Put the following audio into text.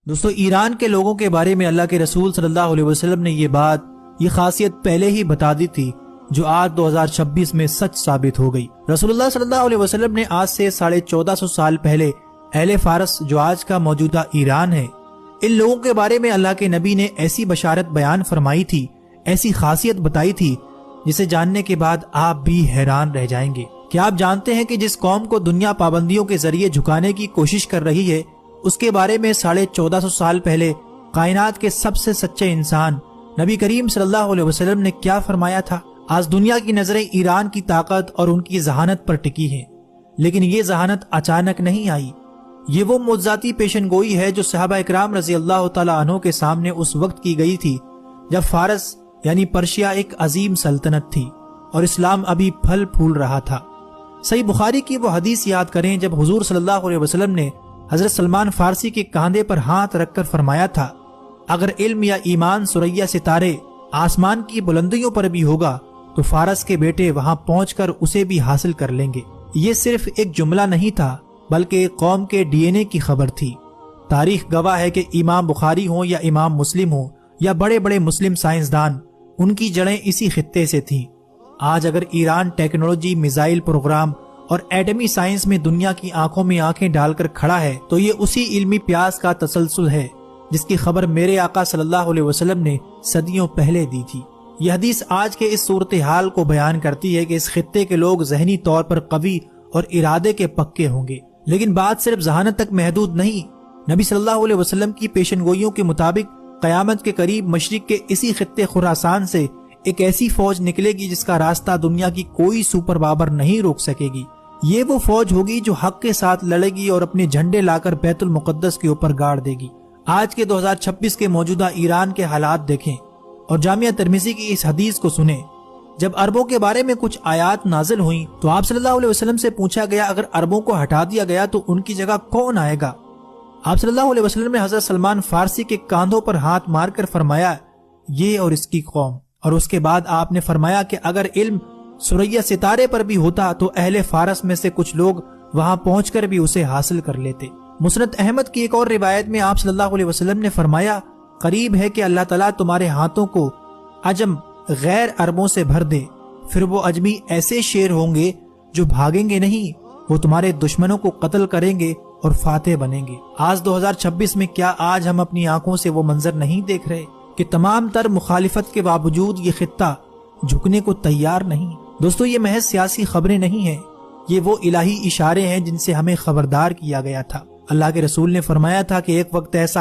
دوستو ایران کے لوگوں کے بارے میں اللہ کے رسول صلی اللہ علیہ وسلم نے یہ خاصیت پہلے ہی بتا دی تھی جو آج 2026 میں سچ ثابت ہو گئی۔ رسول اللہ صلی اللہ علیہ وسلم نے آج سے 1450 سال پہلے اہل فارس جو آج کا موجودہ ایران ہے، ان لوگوں کے بارے میں اللہ کے نبی نے ایسی بشارت بیان فرمائی تھی، ایسی خاصیت بتائی تھی جسے جاننے کے بعد آپ بھی حیران رہ جائیں گے۔ کیا آپ جانتے ہیں کہ جس قوم کو دنیا پابندیوں کے ذریعے جھکانے کی کوشش کر رہی ہے، اس کے بارے میں 1450 سال پہلے کائنات کے سب سے سچے انسان نبی کریم صلی اللہ علیہ وسلم نے کیا فرمایا تھا؟ آج دنیا کی نظریں ایران کی طاقت اور ان کی ذہانت پر ٹکی ہیں، لیکن یہ ذہانت اچانک نہیں آئی۔ یہ وہ معجزاتی پیشن گوئی ہے جو صحابہ اکرام رضی اللہ تعالیٰ عنہ کے سامنے اس وقت کی گئی تھی جب فارس یعنی پرشیا ایک عظیم سلطنت تھی اور اسلام ابھی پھل پھول رہا تھا۔ صحیح بخاری کی وہ حدیث یاد کریں جب حضور صلی اللہ علیہ وسلم نے حضرت سلمان فارسی کے کاندھے پر ہاتھ رکھ کر فرمایا تھا، اگر علم یا ایمان ثریا ستارے آسمان کی بلندیوں پر بھی ہوگا تو فارس کے بیٹے وہاں پہنچ کر اسے بھی حاصل کر لیں گے۔ یہ صرف ایک جملہ نہیں تھا بلکہ ایک قوم کے ڈی این اے کی خبر تھی۔ تاریخ گواہ ہے کہ امام بخاری ہوں یا امام مسلم ہوں یا بڑے بڑے مسلم سائنسدان، ان کی جڑیں اسی خطے سے تھیں۔ آج اگر ایران ٹیکنالوجی، میزائل پروگرام اور ایٹمی سائنس میں دنیا کی آنکھوں میں آنکھیں ڈال کر کھڑا ہے تو یہ اسی علمی پیاس کا تسلسل ہے جس کی خبر میرے آقا صلی اللہ علیہ وسلم نے صدیوں پہلے دی تھی۔ یہ حدیث آج کے اس صورتحال کو بیان کرتی ہے کہ اس خطے کے لوگ ذہنی طور پر قوی اور ارادے کے پکے ہوں گے، لیکن بات صرف ذہانت تک محدود نہیں۔ نبی صلی اللہ علیہ وسلم کی پیشن گوئیوں کے مطابق قیامت کے قریب مشرق کے اسی خطے خراسان سے ایک ایسی فوج نکلے گی جس کا راستہ دنیا کی کوئی سپر پاور نہیں روک سکے گی۔ یہ وہ فوج ہوگی جو حق کے ساتھ لڑے گی اور اپنے جھنڈے لا کر بیت المقدس کے اوپر گاڑ دے گی۔ آج کے 2026 کے موجودہ ایران کے حالات دیکھیں اور جامعہ ترمذی کی اس حدیث کو سنیں۔ جب عربوں کے بارے میں کچھ آیات نازل ہوئیں تو آپ صلی اللہ علیہ وسلم سے پوچھا گیا اگر عربوں کو ہٹا دیا گیا تو ان کی جگہ کون آئے گا؟ آپ صلی اللہ علیہ وسلم نے حضرت سلمان فارسی کے کاندھوں پر ہاتھ مار کر فرمایا، یہ اور اس کی قوم۔ اور اس کے بعد آپ نے فرمایا کہ اگر علم ثریا ستارے پر بھی ہوتا تو اہل فارس میں سے کچھ لوگ وہاں پہنچ کر بھی اسے حاصل کر لیتے۔ مسند احمد کی ایک اور روایت میں آپ صلی اللہ علیہ وسلم نے فرمایا، قریب ہے کہ اللہ تعالیٰ تمہارے ہاتھوں کو عجم غیر عربوں سے بھر دے، پھر وہ اجمی ایسے شیر ہوں گے جو بھاگیں گے نہیں، وہ تمہارے دشمنوں کو قتل کریں گے اور فاتح بنیں گے۔ آج 2026 میں کیا آج ہم اپنی آنکھوں سے وہ منظر نہیں دیکھ رہے کہ تمام تر مخالفت کے باوجود یہ خطہ جھکنے کو تیار نہیں؟ دوستو یہ محض سیاسی خبریں نہیں ہیں، یہ وہ الہی اشارے ہیں جن سے ہمیں خبردار کیا گیا تھا۔ اللہ کے رسول نے فرمایا تھا کہ ایک وقت ایسا